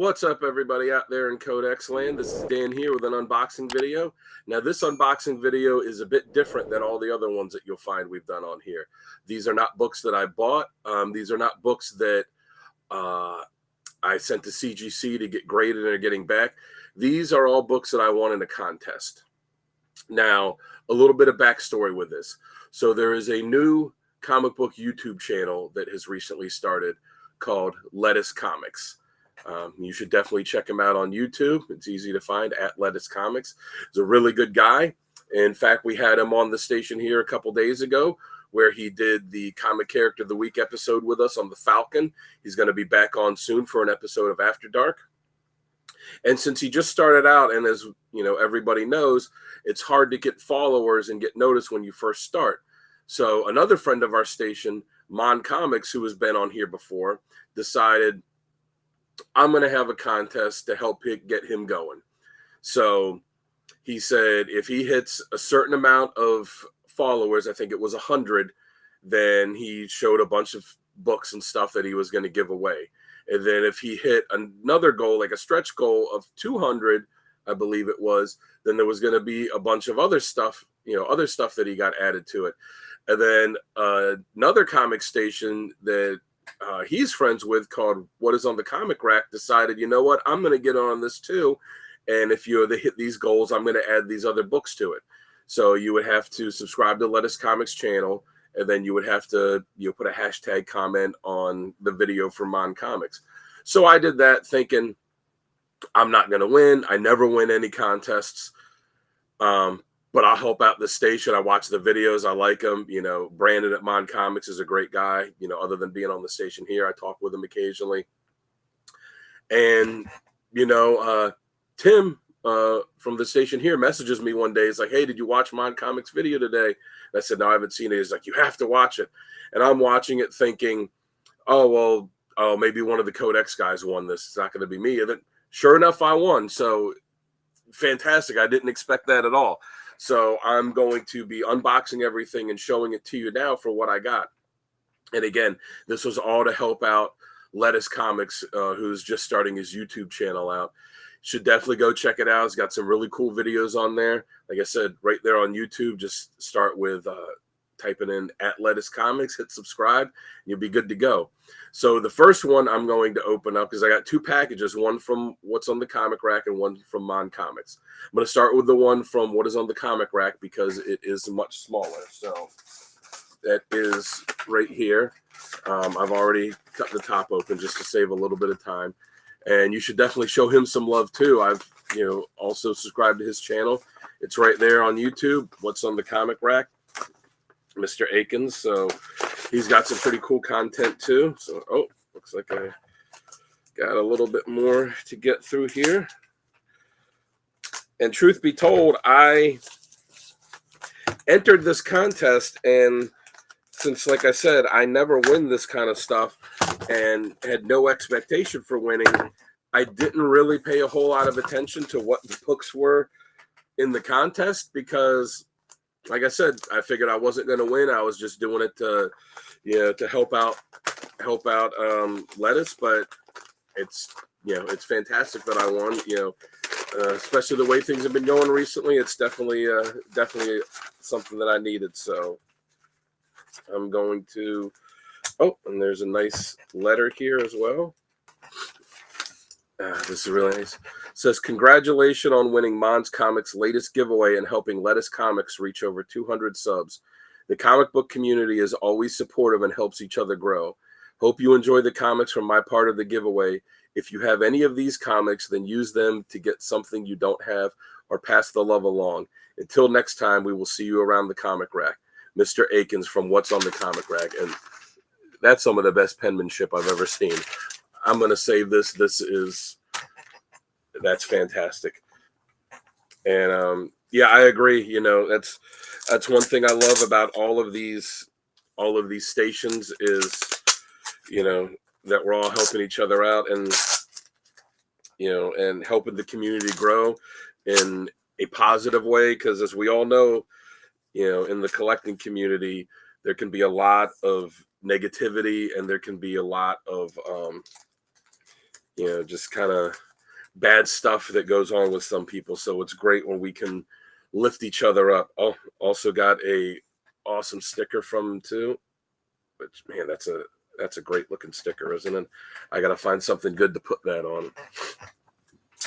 What's up, everybody out there in Codex land? This is Dan here with an unboxing video. Now, this unboxing video is a bit different than all the other ones that you'll find we've done on here. These are not books that I bought. These are not books that I sent to CGC to get graded and are getting back. These are all books that I won in a contest. Now, a little bit of backstory with this. So there is a new comic book YouTube channel that has recently started called Lettuce Comics. You should definitely check him out on YouTube. It's easy to find at Lettuce Comics. He's a really good guy. In fact, we had him on the station here a couple days ago where he did the Comic Character of the Week episode with us on the Falcon. He's going to be back on soon for an episode of After Dark. And since he just started out, and as you know, everybody knows, it's hard to get followers and get noticed when you first start. So another friend of our station, MON Comics, who has been on here before, decided, I'm going to have a contest to help get him going. So he said if he hits a certain amount of followers, I think it was 100, then he showed a bunch of books and stuff that he was going to give away. And then if he hit another goal, like a stretch goal of 200, I believe it was, then there was going to be a bunch of other stuff, other stuff that he got added to it. And then another comic station that he's friends with called What Is on the Comic Rack decided, you know what, I'm going to get on this too. And if you hit these goals, I'm going to add these other books to it. So you would have to subscribe to Lettuce Comics channel, and then you would have to put a hashtag comment on the video for MON Comics. So I did that thinking I'm not going to win. I never win any contests. But I'll help out the station. I watch the videos. I like him. Brandon at MON Comics is a great guy. Other than being on the station here, I talk with him occasionally. And, Tim from the station here messages me one day. He's like, hey, did you watch MON Comics video today? And I said, no, I haven't seen it. He's like, you have to watch it. And I'm watching it thinking, maybe one of the Codex guys won this. It's not going to be me. And then sure enough, I won. So fantastic. I didn't expect that at all. So I'm going to be unboxing everything and showing it to you now for what I got. And again, this was all to help out Lettuce Comics, who's just starting his YouTube channel out. Should definitely go check it out. It's got some really cool videos on there. Like I said, right there on YouTube, just start with typing in at Lettuce Comics, hit subscribe, and you'll be good to go. So the first one I'm going to open up because I got two packages, one from What's on the Comic Rack and one from MON Comics. I'm going to start with the one from What Is on the Comic Rack because it is much smaller. So that is right here. I've already cut the top open just to save a little bit of time. And you should definitely show him some love too. I've also subscribed to his channel. It's right there on YouTube, What's on the Comic Rack, Mr. Akins. So he's got some pretty cool content too. So, looks like I got a little bit more to get through here. And truth be told, I entered this contest, and since, like I said, I never win this kind of stuff and had no expectation for winning, I didn't really pay a whole lot of attention to what the books were in the contest because, like I said, I figured I wasn't going to win. I was just doing it to help out Lettuce, but it's fantastic that I won. Especially the way things have been going recently, it's definitely something that I needed. So I'm going to. Oh, and there's a nice letter here as well. This is really nice. It says, congratulations on winning MON Comics' latest giveaway and helping Lettuce Comics reach over 200 subs. The comic book community is always supportive and helps each other grow. Hope you enjoy the comics from my part of the giveaway. If you have any of these comics, then use them to get something you don't have or pass the love along. Until next time, we will see you around the comic rack. Mr. Akins from What's on the Comic Rack. And that's some of the best penmanship I've ever seen. I'm going to save this. That's fantastic. And I agree. That's one thing I love about all of these stations is, that we're all helping each other out and, and helping the community grow in a positive way. Because as we all know, in the collecting community, there can be a lot of negativity and there can be a lot of you know, just kind of bad stuff that goes on with some people. So it's great when we can lift each other up. Oh, also got a awesome sticker from him too. Which, man, that's a great looking sticker, isn't it? I gotta find something good to put that on.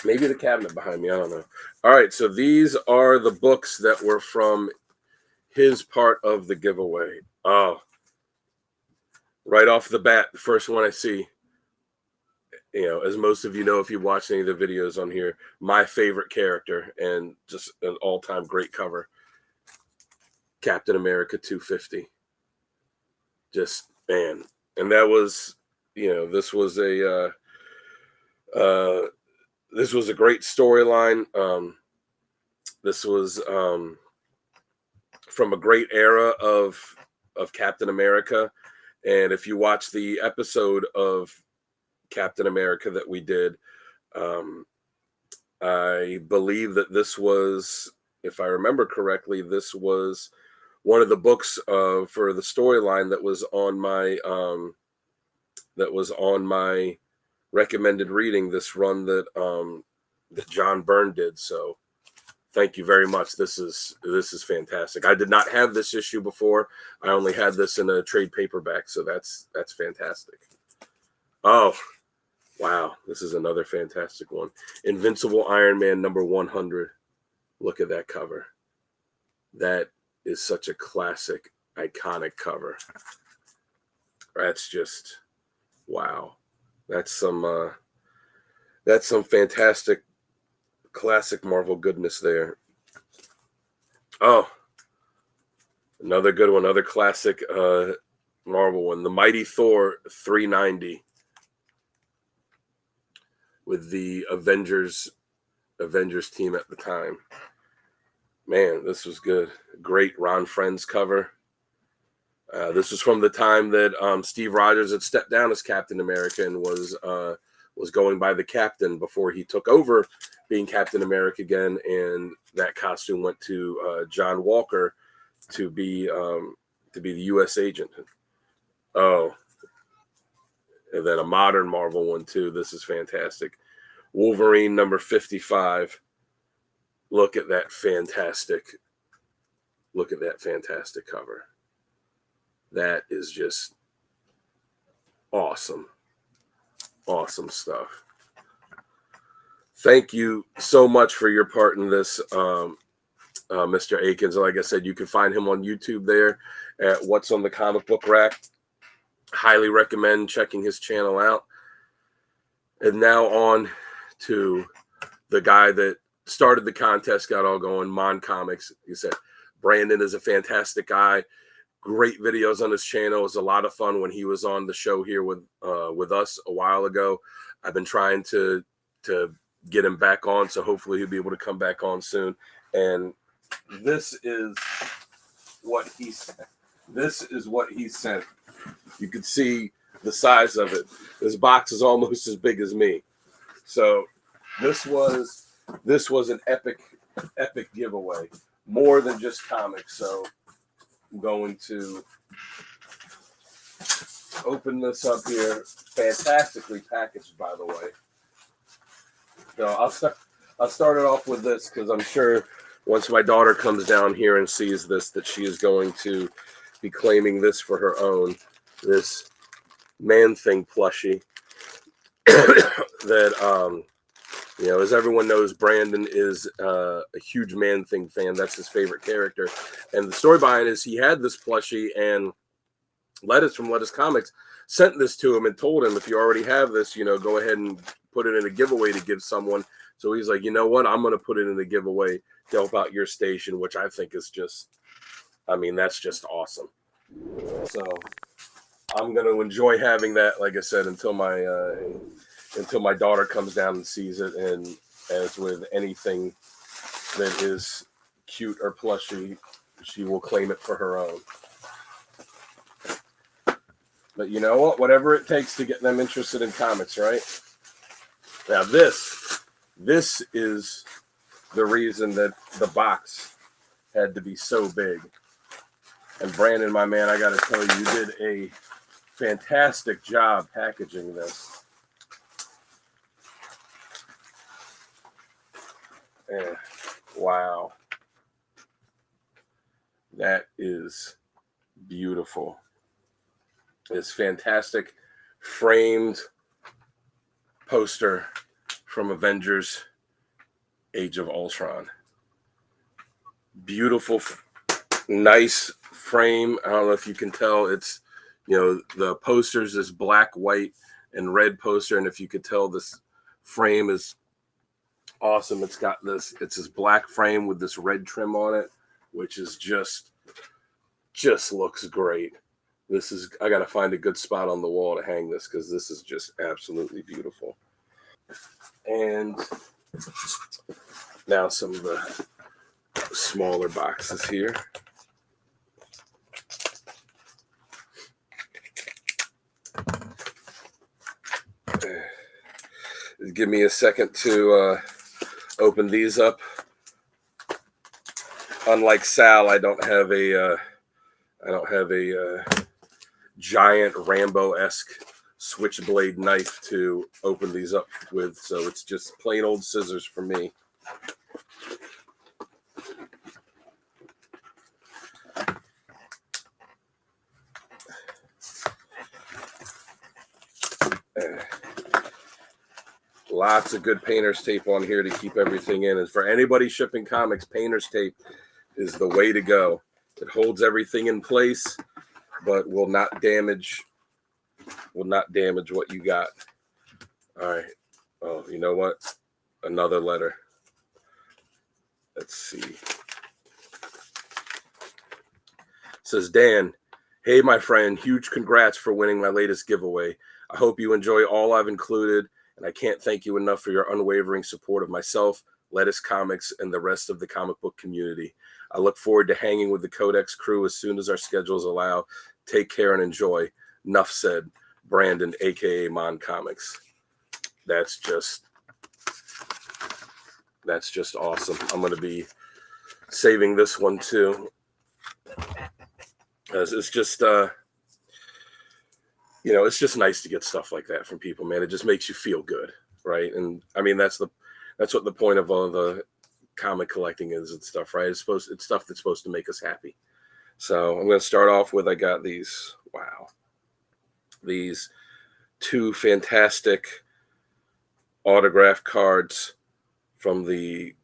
Maybe the cabinet behind me, I don't know. All right, so these are the books that were from his part of the giveaway. Oh, right off the bat, the first one I see, you know, as most of you know if you've watched any of the videos on here, my favorite character and just an all-time great cover, Captain America 250. Just, man. And that was, you know, this was a great storyline. This was from a great era of Captain America. And if you watch the episode of Captain America that we did, I believe that this was, if I remember correctly, this was one of the books for the storyline that was on my recommended reading this run that John Byrne did. So thank you very much. This is fantastic. I did not have this issue before. I only had this in a trade paperback, so that's fantastic. Oh, wow. This is another fantastic one. Invincible Iron Man number 100. Look at that cover. That is such a classic, iconic cover. That's just, wow. That's some fantastic classic Marvel goodness there. Oh, another good one, another classic Marvel one, the Mighty Thor 390 with the Avengers team at the time. Man, this was good. Great Ron Friends cover. This was from the time that Steve Rogers had stepped down as Captain America and was going by the Captain before he took over being Captain America again, and that costume went to John Walker to be the U.S. agent. Oh, and then a modern Marvel one too. This is fantastic. Wolverine number 55. Look at that fantastic cover. That is just awesome. Awesome stuff. Thank you so much for your part in this, Mr. Akins. Like I said, you can find him on YouTube there at What's on the Comic Book Rack. Highly recommend checking his channel out. And now on to the guy that started the contest, got all going, MON Comics. He said, Brandon is a fantastic guy. Great videos on his channel. It was a lot of fun when he was on the show here with us a while ago. I've been trying to get him back on, so hopefully he'll be able to come back on soon. And this is what he sent. You can see the size of it. This box is almost as big as me. So this was an epic giveaway, more than just comics. So I'm going to open this up here. Fantastically packaged, by the way. So I'll start it off with this because I'm sure once my daughter comes down here and sees this, that she is going to be claiming this for her own. This Man-Thing plushie that you know, as everyone knows, Brandon is a huge Man-Thing fan. That's his favorite character. And the story behind it is he had this plushie, and Lettuce from Lettuce Comics sent this to him and told him, if you already have this, you know, go ahead and put it in a giveaway to give someone. So he's like, you know what? I'm going to put it in a giveaway to help out your station, which I think is just, I mean, that's just awesome. So I'm going to enjoy having that, like I said, until my daughter comes down and sees it. And as with anything that is cute or plushy, she will claim it for her own. But you know what? Whatever it takes to get them interested in comics, right? Now this is the reason that the box had to be so big. And Brandon, my man, I got to tell you, you did a fantastic job packaging this. Wow. That is beautiful. This fantastic framed poster from Avengers Age of Ultron. Beautiful, nice frame. I don't know if you can tell, it's, the posters is black, white, and red poster. And if you could tell, this frame is awesome. It's this black frame with this red trim on it, which is just looks great. I got to find a good spot on the wall to hang this, because this is just absolutely beautiful. And now some of the smaller boxes here. Give me a second to open these up. Unlike Sal, I don't have a giant Rambo-esque switchblade knife to open these up with, so it's just plain old scissors for me. Lots of good painter's tape on here to keep everything in. And for anybody shipping comics, painter's tape is the way to go. It holds everything in place, but will not damage what you got. All right. Oh, you know what? Another letter. Let's see. It says, Dan, hey, my friend, huge congrats for winning my latest giveaway. I hope you enjoy all I've included, and I can't thank you enough for your unwavering support of myself, Lettuce Comics, and the rest of the comic book community. I look forward to hanging with the Codex crew as soon as our schedules allow. Take care and enjoy. Nuff said, Brandon, aka MON Comics. That's just awesome. I'm going to be saving this one too. It's just it's just nice to get stuff like that from people, man. It just makes you feel good, right? And I mean, that's what the point of all the comic collecting is and stuff, right? It's stuff that's supposed to make us happy. So I'm going to start off with, I got these, these two fantastic autograph cards from the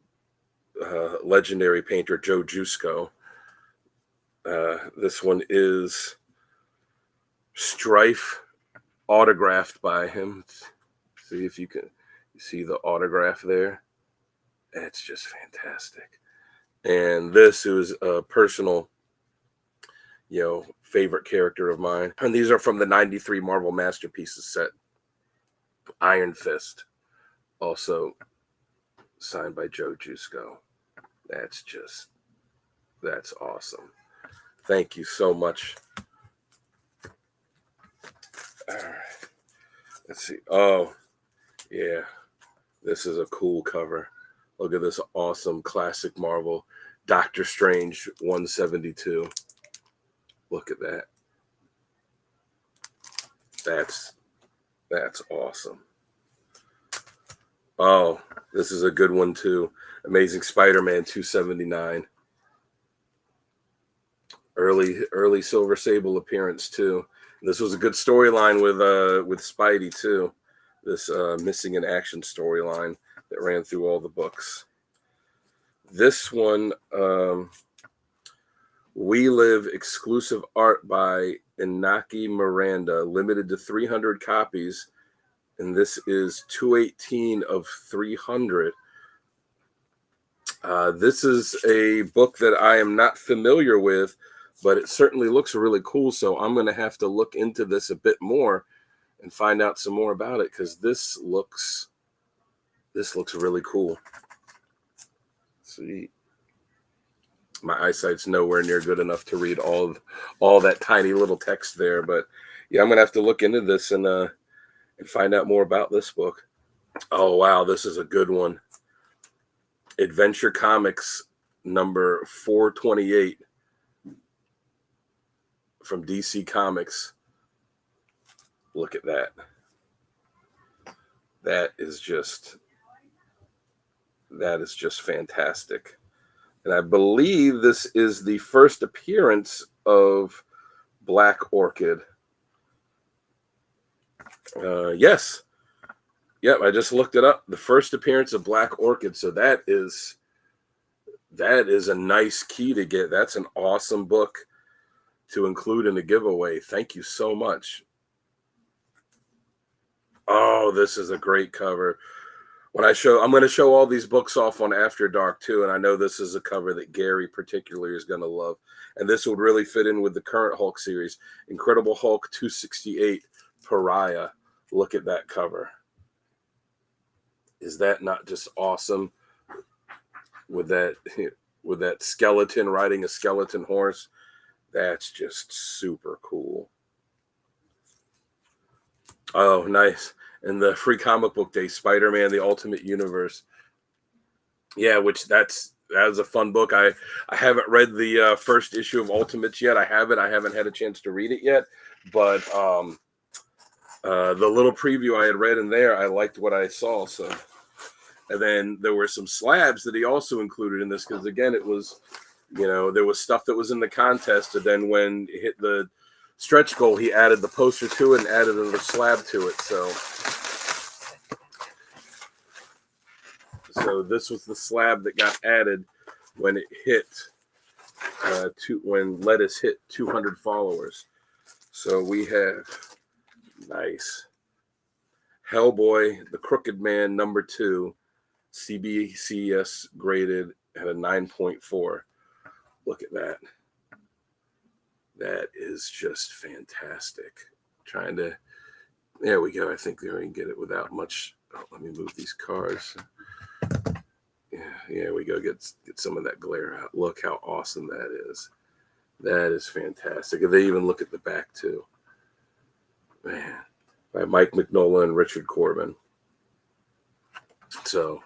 legendary painter Joe Jusko. This one is Strife, autographed by him. See if you can see the autograph there. It's just fantastic. And this is a personal, favorite character of mine. And these are from the 93 Marvel Masterpieces set. Iron Fist, also signed by Joe Jusko. That's awesome. Thank you so much. All right. Let's see. Oh, yeah. This is a cool cover. Look at this awesome classic Marvel Doctor Strange 172. Look at that. That's awesome. Oh, this is a good one too. Amazing Spider-Man 279. Early Silver Sable appearance too. This was a good storyline with Spidey too. This missing in action storyline that ran through all the books. This one, We Live exclusive art by Inaki Miranda, limited to 300 copies, and this is 218 of 300. This is a book that I am not familiar with, but it certainly looks really cool, so I'm going to have to look into this a bit more and find out some more about it, because this looks really cool. See, my eyesight's nowhere near good enough to read all that tiny little text there, but yeah, I'm gonna have to look into this and find out more about this book. Oh wow, this is a good one. Adventure Comics number 428 from DC Comics. Look at that. That is just fantastic. And I believe this is the first appearance of Black Orchid. Yes. Yep, I just looked it up. The first appearance of Black Orchid. So that is a nice key to get. That's an awesome book to include in the giveaway. Thank you so much. Oh, this is a great cover. I'm going to show all these books off on After Dark too, and I know this is a cover that Gary particularly is going to love. And this would really fit in with the current Hulk series. Incredible Hulk 268 Pariah. Look at that cover. Is that not just awesome? With that skeleton riding a skeleton horse. That's just super cool. Oh, nice. And the free comic book day, Spider-Man, the Ultimate Universe. Yeah, that was a fun book. I haven't read the first issue of Ultimates yet. I haven't had a chance to read it yet. But the little preview I had read in there, I liked what I saw. So, and then there were some slabs that he also included in this because, again, it was, there was stuff that was in the contest. And then when it hit the stretch goal, he added the poster to it and added another slab to it. So this was the slab that got added when it hit when Lettuce hit 200 followers. So we have nice Hellboy, the Crooked Man #2, CBCS graded at a 9.4. Look at that. That is just fantastic. There we go. I think we can get it without much. Oh, let me move these cards. Yeah, we go get some of that glare out. Look how awesome that is. That is fantastic. And they even look at the back too. Man, by Mike Mignola and Richard Corbin. So,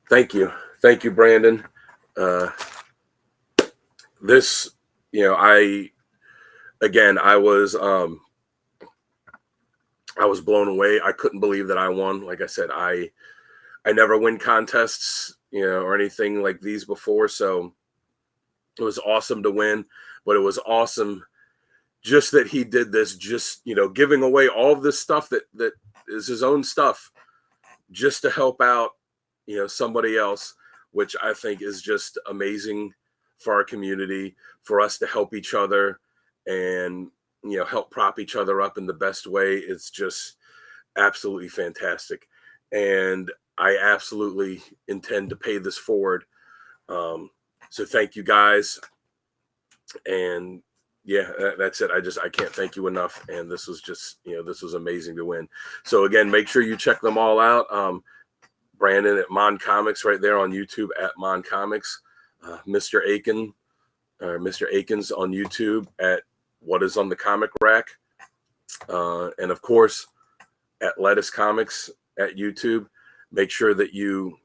thank you, Brandon. This, I was blown away. I couldn't believe that I won. Like I said, I never win contests, or anything like these before. So it was awesome to win, but it was awesome just that he did this, just, giving away all of this stuff that is his own stuff just to help out, somebody else, which I think is just amazing for our community, for us to help each other and, help prop each other up in the best way. It's just absolutely fantastic. And I absolutely intend to pay this forward. So thank you guys. And yeah, that's it. I can't thank you enough. And this was just, this was amazing to win. So again, make sure you check them all out. Brandon at MON Comics right there on YouTube at MON Comics. Mr. Akins on YouTube at What Is on the Comic Rack. And of course, at Lettuce Comics at YouTube. Make sure that you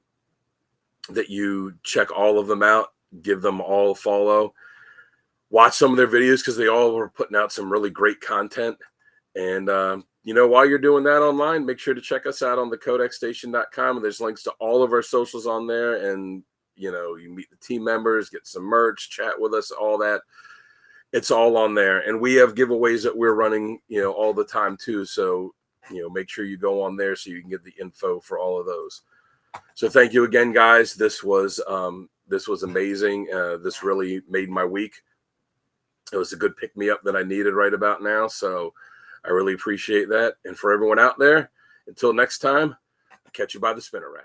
check all of them out. Give them all a follow. Watch some of their videos because they all were putting out some really great content. And, while you're doing that online, make sure to check us out on the CODEXstation.com. There's links to all of our socials on there. And, you meet the team members, get some merch, chat with us, all that. It's all on there. And we have giveaways that we're running, all the time too. So, make sure you go on there so you can get the info for all of those. So thank you again, guys. This was amazing. This really made my week. It was a good pick-me-up that I needed right about now. So I really appreciate that. And for everyone out there, until next time, I'll catch you by the spinner rack.